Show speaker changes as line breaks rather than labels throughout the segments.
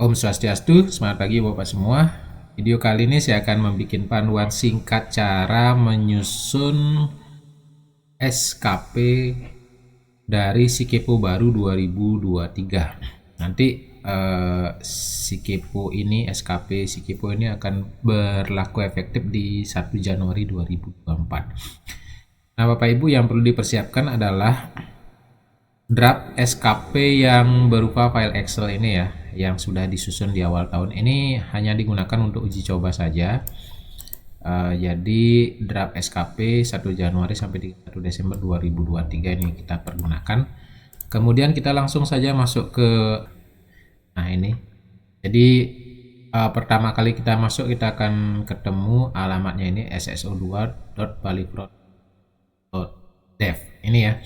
Om Swastiastu, selamat pagi Bapak semua. Video kali ini saya akan membuat panduan singkat cara menyusun SKP dari Sikepo baru 2023. Nanti SKP Sikepo ini akan berlaku efektif di 1 Januari 2024. Nah, Bapak Ibu, yang perlu dipersiapkan adalah draft SKP yang berupa file Excel ini ya, yang sudah disusun di awal tahun. Ini hanya digunakan untuk uji coba saja. Jadi draft SKP 1 Januari sampai 31 Desember 2023 ini kita pergunakan. Kemudian kita langsung saja masuk ke ini. Jadi pertama kali kita masuk, kita akan ketemu alamatnya ini sso2.balipro.dev ini ya.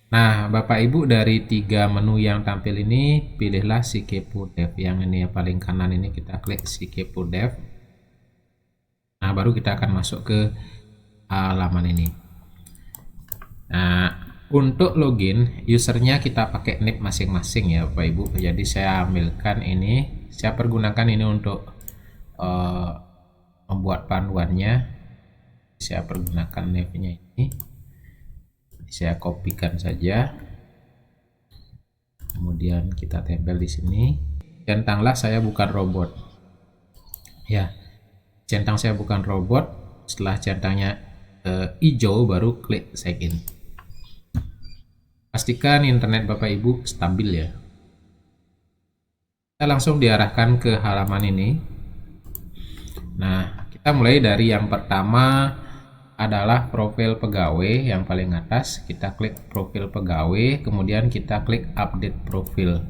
Nah, Bapak Ibu, dari 3 menu yang tampil ini, pilihlah Sikepo Dev. Yang ini yang paling kanan ini, kita klik Sikepo Dev. Nah, baru kita akan masuk ke halaman ini. Nah, untuk login, usernya kita pakai NIP masing-masing ya Bapak Ibu. Jadi saya ambilkan ini, saya pergunakan ini untuk membuat panduannya. Saya pergunakan NIP-nya ini. Saya kopikan saja, kemudian kita tempel di sini. Centanglah, saya bukan robot ya, centang saya bukan robot. Setelah centangnya hijau, baru klik sign in. Pastikan internet Bapak Ibu stabil ya. Kita langsung diarahkan ke halaman ini. Nah, kita mulai dari yang pertama adalah profil pegawai. Yang paling atas kita klik profil pegawai, kemudian kita klik update profil.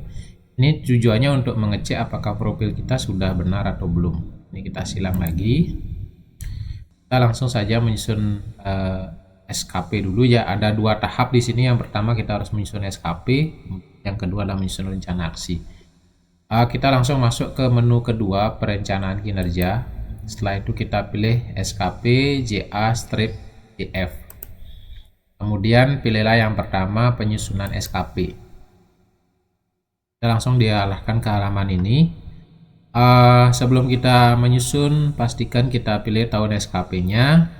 Ini tujuannya untuk mengecek apakah profil kita sudah benar atau belum. Ini kita silang lagi. Kita langsung saja menyusun SKP dulu ya. Ada 2 tahap di sini. Yang pertama kita harus menyusun SKP, yang kedua adalah menyusun rencana aksi. Kita langsung masuk ke menu kedua, perencanaan kinerja. Setelah itu kita pilih SKP JA-DF. Kemudian pilihlah yang pertama, penyusunan SKP. Kita langsung diarahkan ke halaman ini. Sebelum kita menyusun, pastikan kita pilih tahun SKP-nya.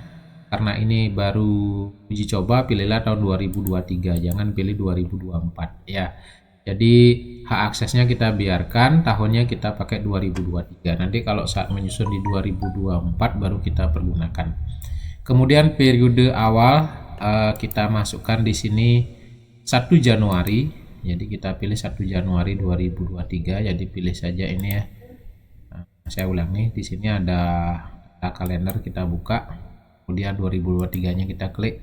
Karena ini baru uji coba, pilihlah tahun 2023, jangan pilih 2024 ya. Jadi hak aksesnya kita biarkan, tahunnya kita pakai 2023. Nanti kalau saat menyusun di 2024 baru kita pergunakan. Kemudian periode awal kita masukkan di sini 1 Januari. Jadi kita pilih 1 Januari 2023. Jadi pilih saja ini ya. Nah, saya ulangi, di sini ada kalender, kita buka. Kemudian 2023-nya kita klik.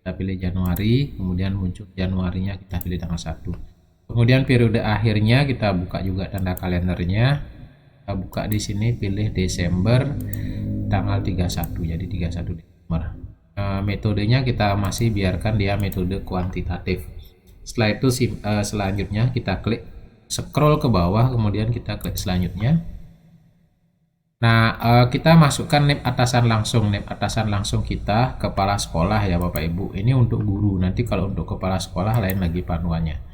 Kita pilih Januari, kemudian muncul Januarinya, kita pilih tanggal 1. Kemudian periode akhirnya kita buka juga tanda kalendernya. Kita buka di sini, pilih Desember tanggal 31, jadi 31 Desember. Metodenya kita masih biarkan dia metode kuantitatif. Setelah itu selanjutnya kita klik scroll ke bawah, kemudian kita klik selanjutnya. Nah, kita masukkan NIP atasan langsung. NIP atasan langsung kita kepala sekolah ya Bapak Ibu. Ini untuk guru. Nanti kalau untuk kepala sekolah lain lagi panduannya.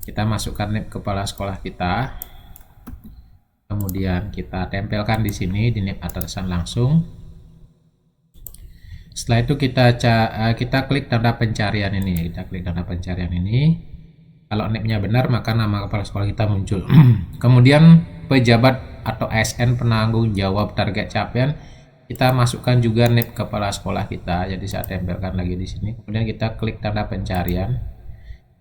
Kita masukkan NIP kepala sekolah kita, kemudian kita tempelkan di sini di NIP atasan langsung. Setelah itu kita klik tanda pencarian ini. Kita klik tanda pencarian ini. Kalau NIP-nya benar, maka nama kepala sekolah kita muncul. Kemudian pejabat atau ASN, penanggung jawab target capaian, kita masukkan juga NIP kepala sekolah kita. Jadi saya tempelkan lagi di sini. Kemudian kita klik tanda pencarian,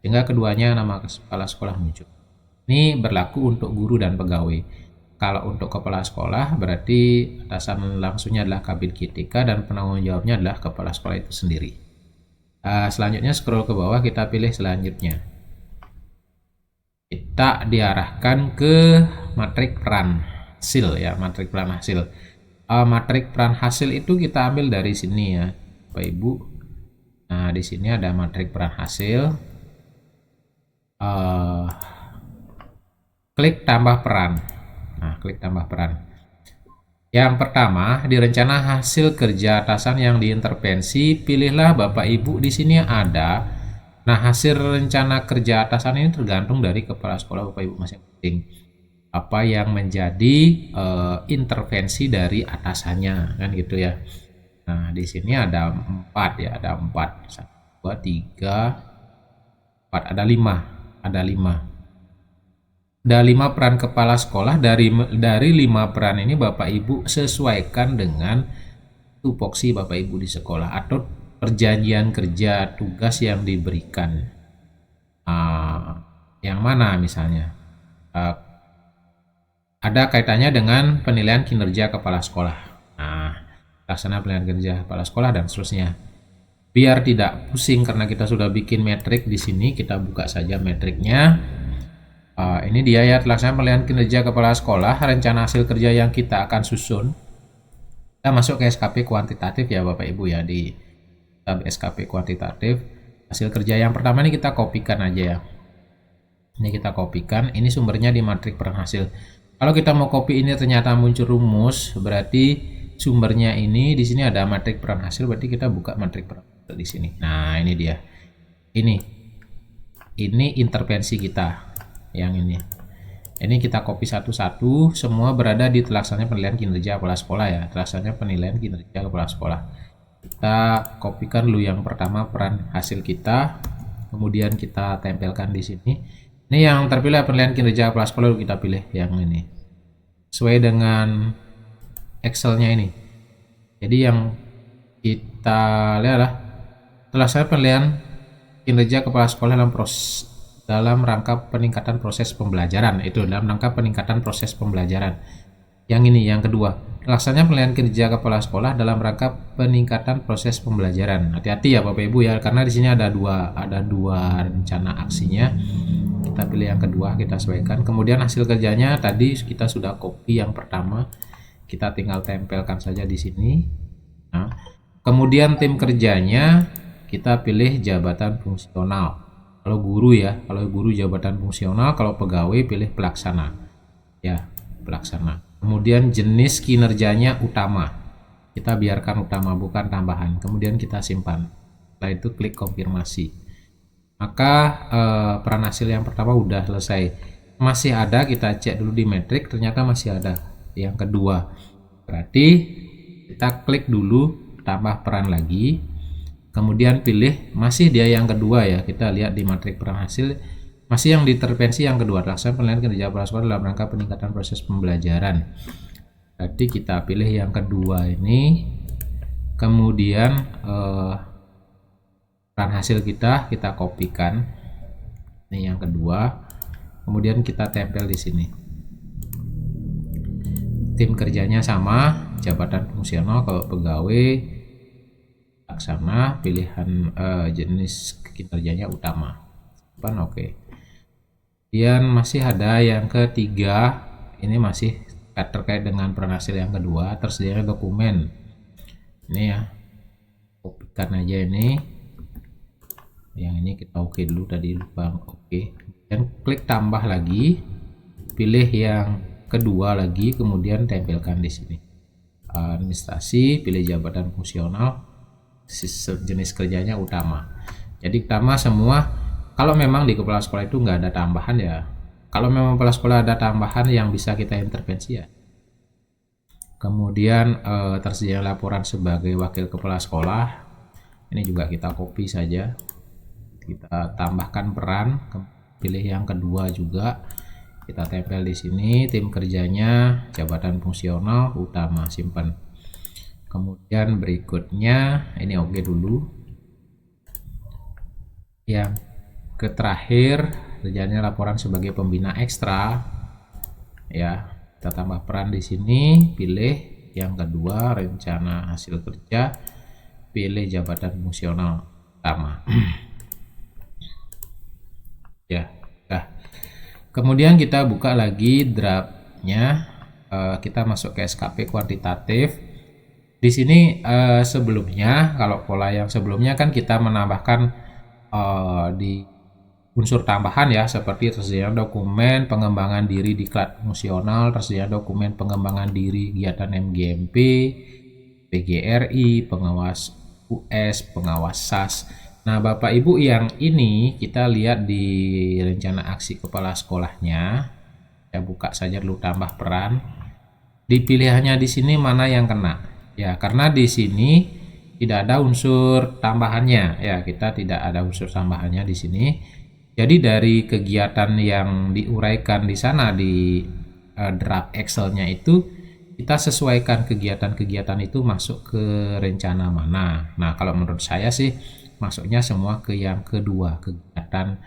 sehingga keduanya nama kepala sekolah muncul. Ini berlaku untuk guru dan pegawai. Kalau untuk kepala sekolah berarti atasan langsungnya adalah Kabid Kitika dan penanggung jawabnya adalah kepala sekolah itu sendiri. Selanjutnya scroll ke bawah, kita pilih selanjutnya. Kita diarahkan ke matrik peran hasil ya, matrik peran hasil. Matrik peran hasil itu kita ambil dari sini ya Bapak Ibu. Nah, di sini ada matrik peran hasil. Klik tambah peran. Nah, klik tambah peran. Yang pertama, di rencana hasil kerja atasan yang diintervensi, pilihlah Bapak Ibu. Di sini ada. Nah, hasil rencana kerja atasan ini tergantung dari kepala sekolah Bapak Ibu masing-masing. apa yang menjadi intervensi dari atasannya, kan gitu ya. Nah, di sini ada 4 ya, ada 4. 1, 2, 3, 4, ada 5. Ada 5. Ada 5 peran kepala sekolah. Dari 5 peran ini Bapak Ibu sesuaikan dengan tupoksi Bapak Ibu di sekolah atau perjanjian kerja tugas yang diberikan. Yang mana misalnya? Ada kaitannya dengan penilaian kinerja kepala sekolah. Nah, laksana penilaian kinerja kepala sekolah dan seterusnya. Biar tidak pusing karena kita sudah bikin metrik di sini, kita buka saja metriknya. Ini dia ya, laksana penilaian kinerja kepala sekolah, rencana hasil kerja yang kita akan susun. Kita masuk ke SKP kuantitatif ya Bapak Ibu ya, di tab SKP kuantitatif. Hasil kerja yang pertama ini kita kopikan aja ya. Ini kita kopikan, ini sumbernya di matrik peran hasil. Kalau kita mau copy ini ternyata muncul rumus, berarti sumbernya ini di sini ada matrik peran hasil, berarti kita buka matrik peran hasil di sini. Nah, ini dia. Ini intervensi kita yang ini. Ini kita copy satu-satu, semua berada di telaksananya penilaian kinerja kepala sekolah ya. Telaksananya penilaian kinerja kepala sekolah. Kita kopikan dulu yang pertama peran hasil kita, kemudian kita tempelkan di sini. Ini yang terpilih penilaian kinerja kepala sekolah, kita pilih yang ini. Sesuai dengan Excel-nya ini. Jadi yang kita lihat adalah telaksanaan penilaian kinerja kepala sekolah dalam rangka peningkatan proses pembelajaran. Itu dalam rangka peningkatan proses pembelajaran. Yang ini yang kedua, laksananya penilaian kinerja kepala sekolah dalam rangka peningkatan proses pembelajaran. Hati-hati ya Bapak Ibu ya, karena di sini ada dua rencana aksinya. Kita pilih yang kedua, kita sesuaikan. Kemudian hasil kerjanya tadi kita sudah copy yang pertama, kita tinggal tempelkan saja di sini. Nah, kemudian tim kerjanya kita pilih jabatan fungsional. Kalau guru ya, kalau guru jabatan fungsional, kalau pegawai pilih pelaksana. Ya, pelaksana. Kemudian jenis kinerjanya utama. Kita biarkan utama, bukan tambahan. Kemudian kita simpan. Setelah itu klik konfirmasi. Maka peran hasil yang pertama udah selesai. Masih ada, kita cek dulu di metrik, ternyata masih ada. Yang kedua, berarti kita klik dulu tambah peran lagi, kemudian pilih masih dia yang kedua ya. Kita lihat di matrik peran hasil masih yang diintervensi yang kedua, laksana penilaian kinerja kepala sekolah dalam rangka peningkatan proses pembelajaran. Berarti kita pilih yang kedua ini, kemudian peran hasil kita kopikan. Ini yang kedua, kemudian kita tempel di sini. Tim kerjanya sama, jabatan fungsional, kalau pegawai laksana, pilihan jenis kinerjanya utama. Oke. Kemudian masih ada yang ketiga, ini masih terkait dengan peran hasil yang kedua, tersedianya dokumen. Ini ya, kopikan aja ini. Yang ini kita oke dulu tadi, lupa oke. Dan klik tambah lagi, pilih yang kedua lagi, kemudian tempelkan di sini. Administrasi, pilih jabatan fungsional, jenis kerjanya utama. Jadi utama semua. Kalau memang di kepala sekolah itu nggak ada tambahan ya. Kalau memang kepala sekolah ada tambahan yang bisa kita intervensi ya. Kemudian tersedia laporan sebagai wakil kepala sekolah. Ini juga kita copy saja. Kita tambahkan peran, pilih yang kedua juga. Kita tempel di sini, tim kerjanya, jabatan fungsional, utama, simpan. Kemudian berikutnya, ini oke dulu. Yang terakhir, kerjanya laporan sebagai pembina ekstra. Ya, kita tambah peran di sini, pilih yang kedua, rencana hasil kerja, pilih jabatan fungsional utama. Ya, nah. Kemudian kita buka lagi draftnya, kita masuk ke SKP kuantitatif. Di sini sebelumnya, kalau pola yang sebelumnya kan kita menambahkan di unsur tambahan ya, seperti tersedia dokumen pengembangan diri di diklat fungsional, tersedia dokumen pengembangan diri kegiatan MGMP, PGRI, pengawas US, pengawas SAS. Nah, Bapak Ibu, yang ini kita lihat di rencana aksi kepala sekolahnya. Saya buka saja dulu tambah peran. Di pilihannya di sini mana yang kena? Ya, karena di sini tidak ada unsur tambahannya. Ya, kita tidak ada unsur tambahannya di sini. Jadi dari kegiatan yang diuraikan di sana di draft Excel-nya itu, kita sesuaikan kegiatan-kegiatan itu masuk ke rencana mana. Nah, kalau menurut saya sih masuknya semua ke yang kedua, kegiatan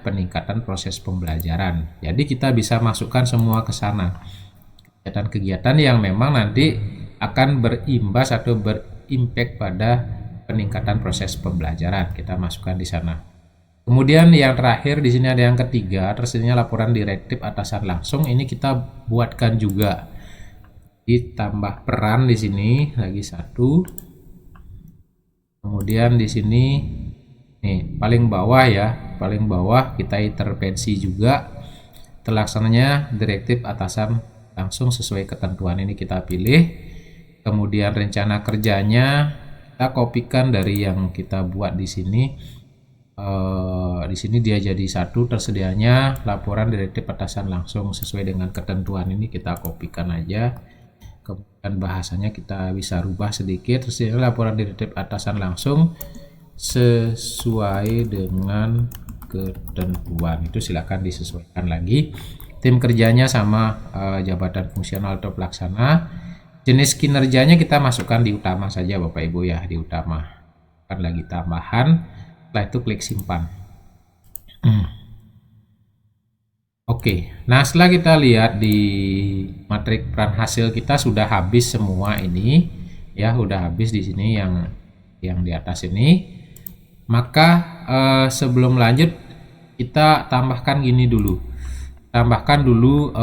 peningkatan proses pembelajaran. Jadi kita bisa masukkan semua ke sana. Kegiatan-kegiatan yang memang nanti akan berimbas atau berimpact pada peningkatan proses pembelajaran, kita masukkan di sana. Kemudian yang terakhir di sini ada yang ketiga, tersedianya laporan direktif atasan langsung. Ini kita buatkan juga. Ditambah peran di sini lagi satu. Kemudian di sini nih paling bawah ya, paling bawah kita intervensi juga. Terlaksananya direktif atasan langsung sesuai ketentuan, ini kita pilih. Kemudian rencana kerjanya kita kopikan dari yang kita buat di sini. Di sini dia jadi satu, tersedianya laporan direktif atasan langsung sesuai dengan ketentuan, ini kita kopikan aja. Kemudian bahasanya kita bisa rubah sedikit, tersedianya laporan direktif atasan langsung sesuai dengan ketentuan, itu silakan disesuaikan lagi. Tim kerjanya sama jabatan fungsional atau pelaksana. Jenis kinerjanya kita masukkan di utama saja Bapak Ibu ya, di utama. Kan lagi tambahan. Setelah itu klik simpan. Oke, nah setelah kita lihat di matrik peran hasil kita sudah habis semua ini ya, udah habis di sini yang di atas ini. Maka sebelum lanjut kita tambahkan gini dulu. Tambahkan dulu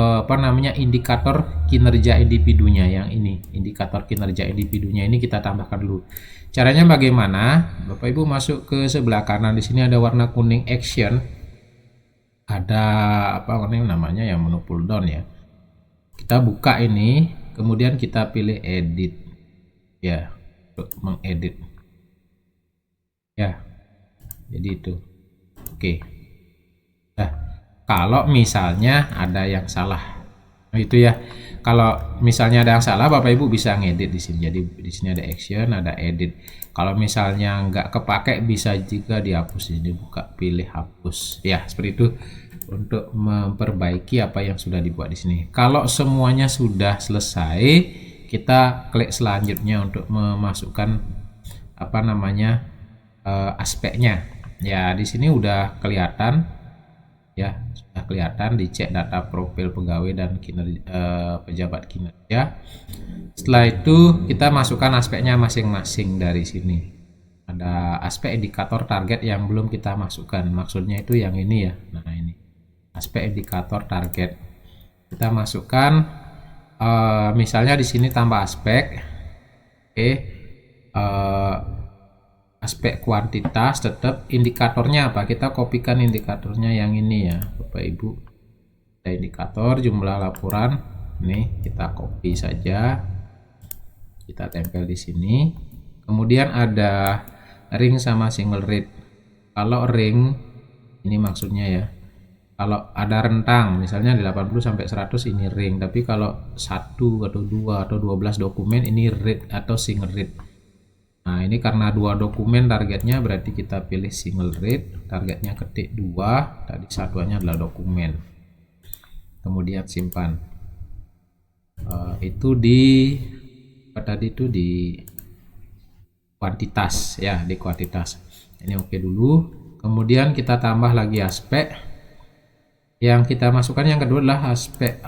indikator kinerja individunya yang ini. Indikator kinerja individunya ini kita tambahkan dulu. Caranya bagaimana? Bapak Ibu masuk ke sebelah kanan, di sini ada warna kuning action. Ada namanya yang menu pull down ya. Kita buka ini, kemudian kita pilih edit. Ya, untuk mengedit. Ya. Jadi itu. Oke. Nah, kalau misalnya ada yang salah, itu ya. Kalau misalnya ada yang salah, Bapak Ibu bisa ngedit di sini. Jadi di sini ada action, ada edit. Kalau misalnya nggak kepake, bisa juga dihapus. Ini buka, pilih hapus. Ya, seperti itu untuk memperbaiki apa yang sudah dibuat di sini. Kalau semuanya sudah selesai, kita klik selanjutnya untuk memasukkan aspeknya. Ya, di sini udah kelihatan. Ya, sudah kelihatan, dicek data profil pegawai dan pejabat kinerja. Setelah itu kita masukkan aspeknya masing-masing dari sini. Ada aspek indikator target yang belum kita masukkan, maksudnya itu yang ini ya. Nah, ini aspek indikator target kita masukkan. Misalnya di sini tambah aspek. Oke. Aspek kuantitas, tetap indikatornya apa, kita kopikan indikatornya yang ini ya Bapak Ibu. Ada indikator jumlah laporan, ini kita copy saja, kita tempel di sini. Kemudian ada ring sama single rate. Kalau ring ini maksudnya ya, kalau ada rentang misalnya di 80 sampai 100 ini ring, tapi kalau 1 atau 2 atau 12 dokumen ini rate atau single rate. Nah, ini karena 2 dokumen targetnya, berarti kita pilih single rate, targetnya ketik 2, tadi satuannya adalah dokumen. Kemudian simpan. Itu di kuantitas ya, di kuantitas. Ini oke dulu. Kemudian kita tambah lagi aspek. Yang kita masukkan yang kedua adalah aspek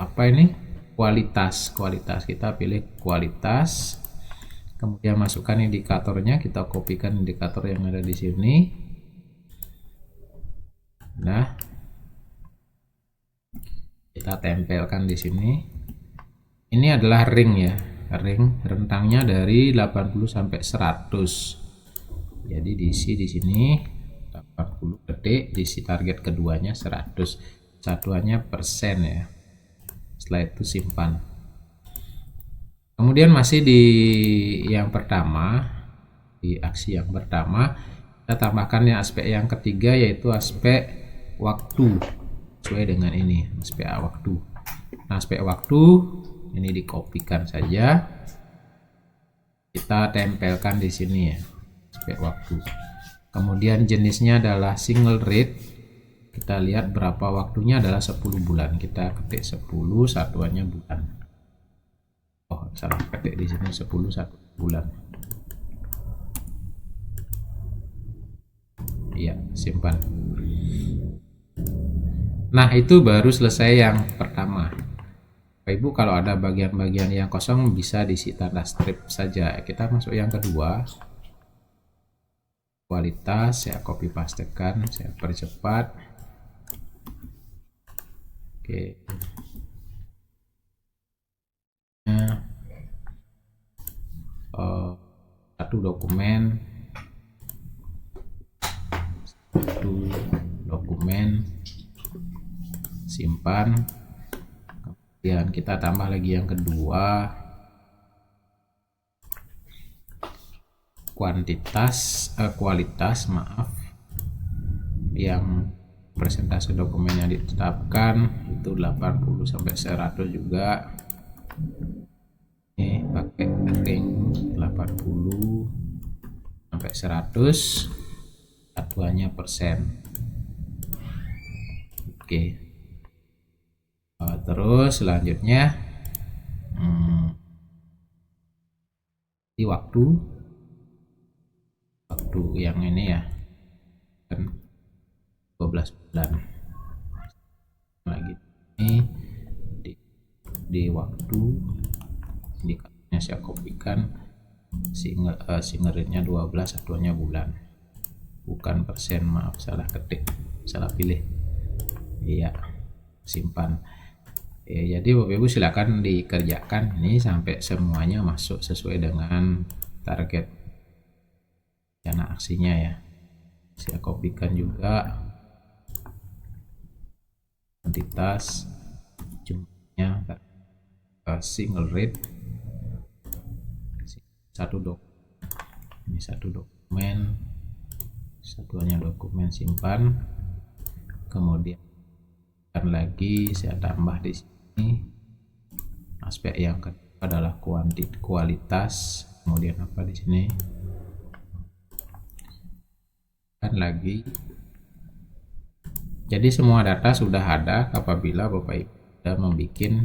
kualitas. Kualitas, kita pilih kualitas. Kemudian masukkan indikatornya, kita kopikan indikator yang ada di sini. Nah, kita tempelkan di sini. Ini adalah ring ya, ring rentangnya dari 80 sampai 100. Jadi diisi di sini 80 detik, diisi target keduanya 100. Satuannya persen ya. Setelah itu simpan. Kemudian masih di yang pertama, di aksi yang pertama, kita tambahkan yang aspek yang ketiga, yaitu aspek waktu. sesuai dengan ini SPA waktu. Nah, SPA waktu ini dikopikan saja, kita tempelkan di sini ya, SPA waktu. Kemudian jenisnya adalah single rate. Kita lihat berapa waktunya adalah 10 bulan. Kita ketik 10, satuannya bulan. Oh, salah ketik di sini 10 satu bulan. Iya, simpan. Nah, itu baru selesai yang pertama. Bapak Ibu, kalau ada bagian-bagian yang kosong bisa diisi tanda strip saja. Kita masuk yang kedua. Kualitas, saya copy pastekan, saya percepat. Oke. Nah, satu dokumen simpan. Kemudian kita tambah lagi yang kedua, kualitas yang persentase dokumen yang ditetapkan itu 80 sampai 100 juga. Ini pakai ring 80 sampai 100, satuannya persen. Oke. Terus selanjutnya di waktu yang ini ya, kan 12 bulan lagi ini di waktu indikatornya saya kopikan, single rate-nya 12, satuannya bulan, bukan persen, maaf salah ketik, salah pilih. Iya, simpan. Jadi Bapak Ibu silakan dikerjakan ini sampai semuanya masuk sesuai dengan target rencana aksinya ya. Saya kopikan juga kuantitas, jumlahnya, single rate, ini satu dokumen, satuannya dokumen, simpan. Kemudian lagi saya tambah di sini aspek yang kedua adalah kualitas. Kemudian apa di sini kan lagi. Jadi semua data sudah ada apabila Bapak Ibu sudah membuat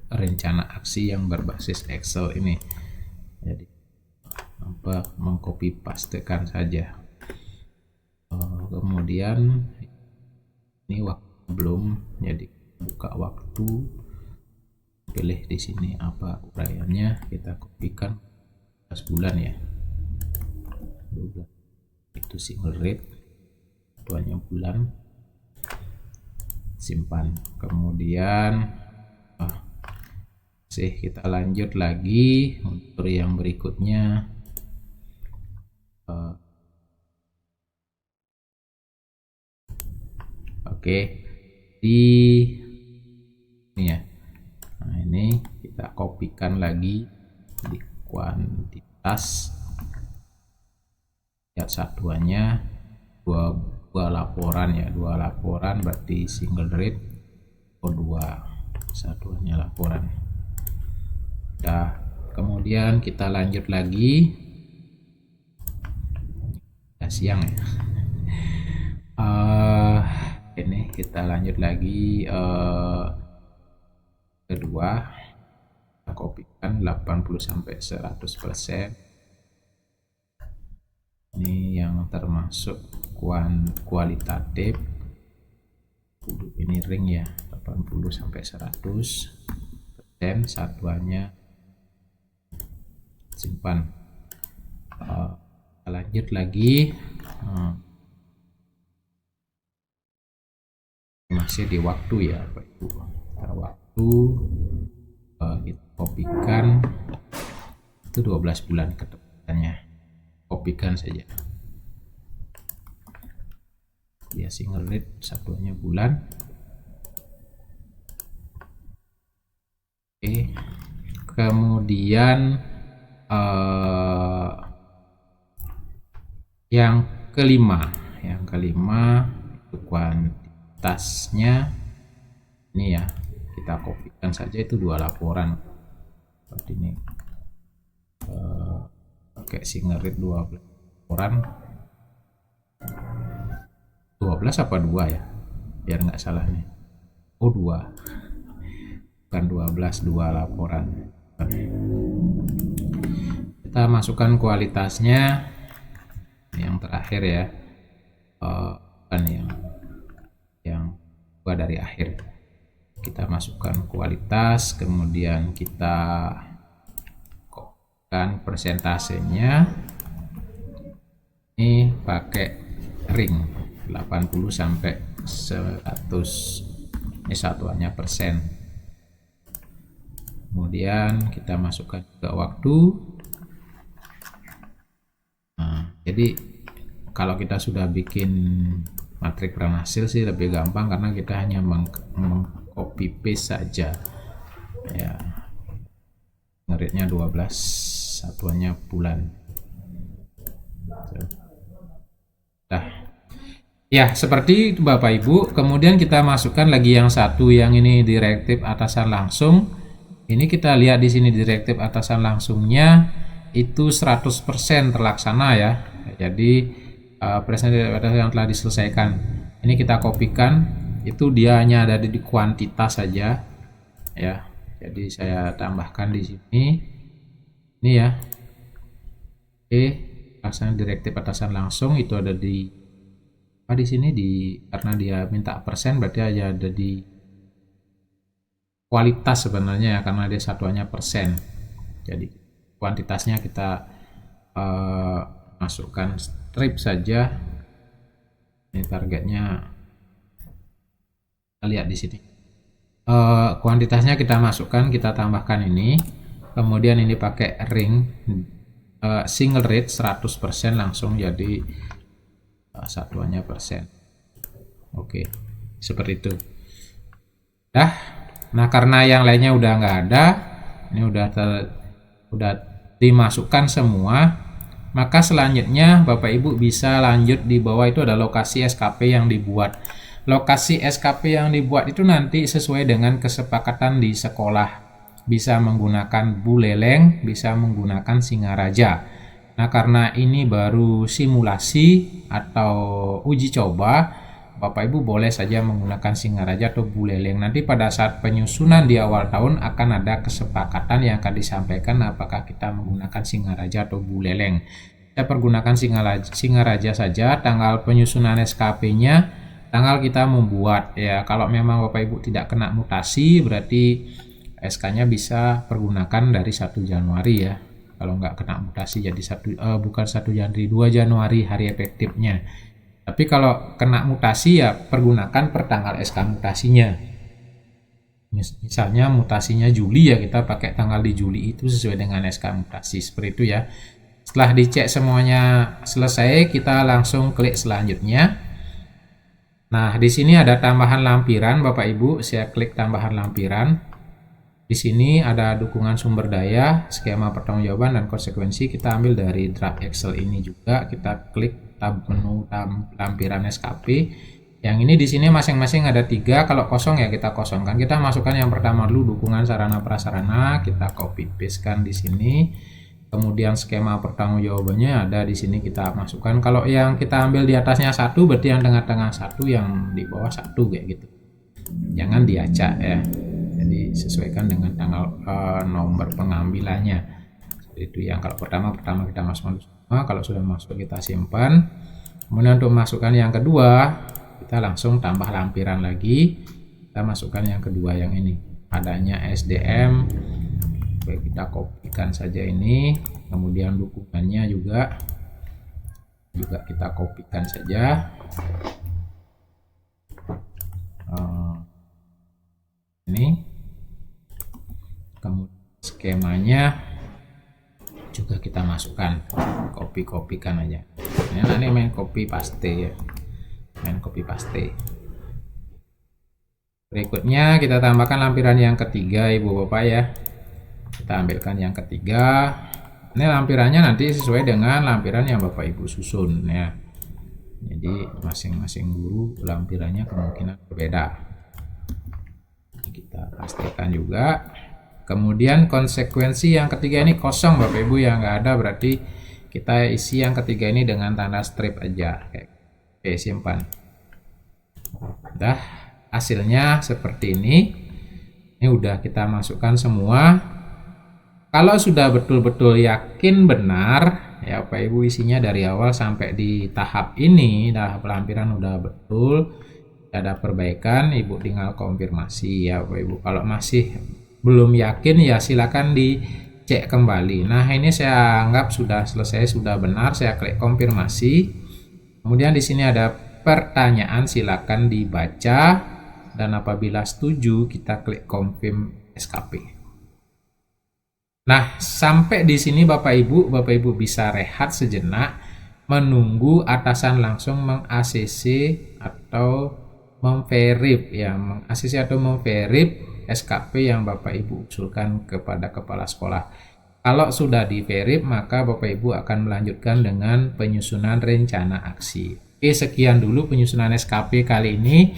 rencana aksi yang berbasis Excel ini. Jadi mengcopy pastekan saja. Kemudian ini waktu belum, jadi buka waktu, pilih di sini apa uraiannya, kita kopikan 12 bulan ya, 12 itu single rate, satuannya bulan, simpan. Kemudian kita lanjut lagi untuk yang berikutnya. Oke, ini ya. Nah, ini kita kopikan lagi di kuantitas, lihat satuannya dua laporan ya, 2 laporan berarti single rate O2, satuannya laporan. Nah, kemudian kita lanjut lagi. Siang ya. Ini kita lanjut lagi kedua, kita kopikan 80 sampai 100%. Ini yang termasuk kualitatif. Ini ring ya, 80 sampai 100%, satuannya simpan. Lanjut lagi, masih di waktu ya Bapak Ibu. Waktu kita kopikan itu 12 bulan ke depannya, kopikan saja ya, single rate, satuannya bulan. Oke, kemudian yang kelima kuantitasnya ini ya, kita kopikan saja itu 2 laporan seperti ini. Pakai single read 12 laporan, 12 apa 2 ya, biar nggak salah nih. Oh 2, bukan 12, 2 laporan. Kita masukkan kualitasnya yang terakhir ya, kan yang dua dari akhir. Kita masukkan kualitas, kemudian kita kopikan persentasenya. Ini pakai ring 80 sampai 100, ini satuannya persen. Kemudian kita masukkan juga waktu. Nah, jadi kalau kita sudah bikin matrik peran hasil sih lebih gampang karena kita hanya copy paste saja ya. Ngeritnya 12, satuannya bulan. Nah ya, seperti itu Bapak Ibu. Kemudian kita masukkan lagi yang satu, yang ini direktif atasan langsung. Ini kita lihat di sini direktif atasan langsungnya itu 100% terlaksana ya. Jadi presentasi yang telah diselesaikan ini kita kopikan, itu dia hanya ada di kuantitas saja ya. Jadi saya tambahkan di sini ini ya. Oke, pelaksanaan direktif atasan langsung itu ada di di sini, karena dia minta persen berarti aja ada di kualitas sebenarnya ya, karena dia satuannya persen. Jadi kuantitasnya kita masukkan strip saja. Ini targetnya, kita lihat di sini. Kuantitasnya kita masukkan, kita tambahkan ini. Kemudian ini pakai ring single rate 100% langsung jadi satuannya persen. Oke, seperti itu. Nah karena yang lainnya udah nggak ada, ini udah dimasukkan semua, maka selanjutnya Bapak Ibu bisa lanjut. Di bawah itu ada lokasi SKP yang dibuat. Lokasi SKP yang dibuat itu nanti sesuai dengan kesepakatan di sekolah. Bisa menggunakan Buleleng, bisa menggunakan Singaraja. Nah karena ini baru simulasi atau uji coba, Bapak Ibu boleh saja menggunakan Singaraja atau Buleleng. Nanti pada saat penyusunan di awal tahun akan ada kesepakatan yang akan disampaikan apakah kita menggunakan Singaraja atau Buleleng. Kita pergunakan Singaraja saja. Tanggal penyusunan SKP-nya tanggal kita membuat ya. Kalau memang Bapak Ibu tidak kena mutasi berarti SK-nya bisa pergunakan dari 1 Januari ya. Kalau nggak kena mutasi jadi bukan 1 Januari, 2 Januari hari efektifnya. Tapi kalau kena mutasi ya pergunakan per tanggal SK mutasinya. Misalnya mutasinya Juli ya, kita pakai tanggal di Juli itu sesuai dengan SK mutasi, seperti itu ya. Setelah dicek semuanya selesai, kita langsung klik selanjutnya. Nah, di sini ada tambahan lampiran Bapak Ibu, saya klik tambahan lampiran. Di sini ada dukungan sumber daya, skema pertanggungjawaban dan konsekuensi. Kita ambil dari draft Excel ini juga, kita klik menu lampiran SKP. Yang ini di sini masing-masing ada 3. Kalau kosong ya kita kosongkan. Kita masukkan yang pertama dulu, dukungan sarana prasarana, kita copy pastekan di sini. Kemudian skema pertanggungjawabannya ada di sini, kita masukkan. Kalau yang kita ambil di atasnya 1 berarti yang tengah-tengah 1, yang di bawah 1 kayak gitu. Jangan diacak ya. Jadi sesuaikan dengan tanggal nomor pengambilannya. Itu yang kalau pertama kita masukkan semua. Kalau sudah masuk kita simpan. Kemudian untuk masukkan yang kedua, kita langsung tambah lampiran lagi. Kita masukkan yang kedua yang ini. Adanya SDM. Oke, kita kopikan saja ini. Kemudian dukungannya juga kita kopikan saja. Ini. Kemudian skemanya juga kita masukkan, kopikan aja. Ini nanti main copy paste ya, main copy paste. Berikutnya kita tambahkan lampiran yang ketiga Ibu Bapak ya. Kita ambilkan yang ketiga. Ini lampirannya nanti sesuai dengan lampiran yang Bapak Ibu susun ya. Jadi masing-masing guru lampirannya kemungkinan berbeda. Kita pastikan juga. Kemudian konsekuensi yang ketiga ini kosong Bapak Ibu, yang nggak ada, berarti kita isi yang ketiga ini dengan tanda strip aja. Oke, simpan. Udah, hasilnya seperti ini. Ini udah kita masukkan semua. Kalau sudah betul-betul yakin benar ya Bapak Ibu, isinya dari awal sampai di tahap ini, tahap lampiran udah betul, ada perbaikan, Ibu tinggal konfirmasi ya Bapak Ibu. Kalau masih belum yakin ya silakan dicek kembali. Nah, ini saya anggap sudah selesai, sudah benar, saya klik konfirmasi. Kemudian di sini ada pertanyaan, silakan dibaca, dan apabila setuju kita klik confirm SKP. Nah, sampai di sini Bapak Ibu bisa rehat sejenak, menunggu atasan langsung meng-ACC atau memverif ya, meng-ACC atau memverif SKP yang Bapak Ibu usulkan kepada kepala sekolah. Kalau sudah di-verif, maka Bapak Ibu akan melanjutkan dengan penyusunan rencana aksi. Oke, sekian dulu penyusunan SKP kali ini.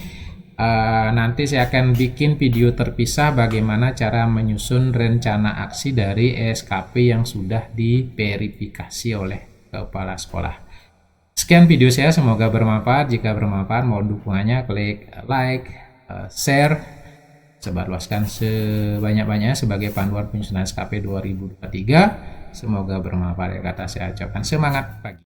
Nanti saya akan bikin video terpisah bagaimana cara menyusun rencana aksi dari SKP yang sudah diverifikasi oleh kepala sekolah. Sekian video saya, semoga bermanfaat. Jika bermanfaat, mohon dukungannya, klik like, share, sebarluaskan sebanyak-banyaknya sebagai panduan penyusunan SKP 2023. Semoga bermanfaat. Kata saya ucapkan semangat pagi.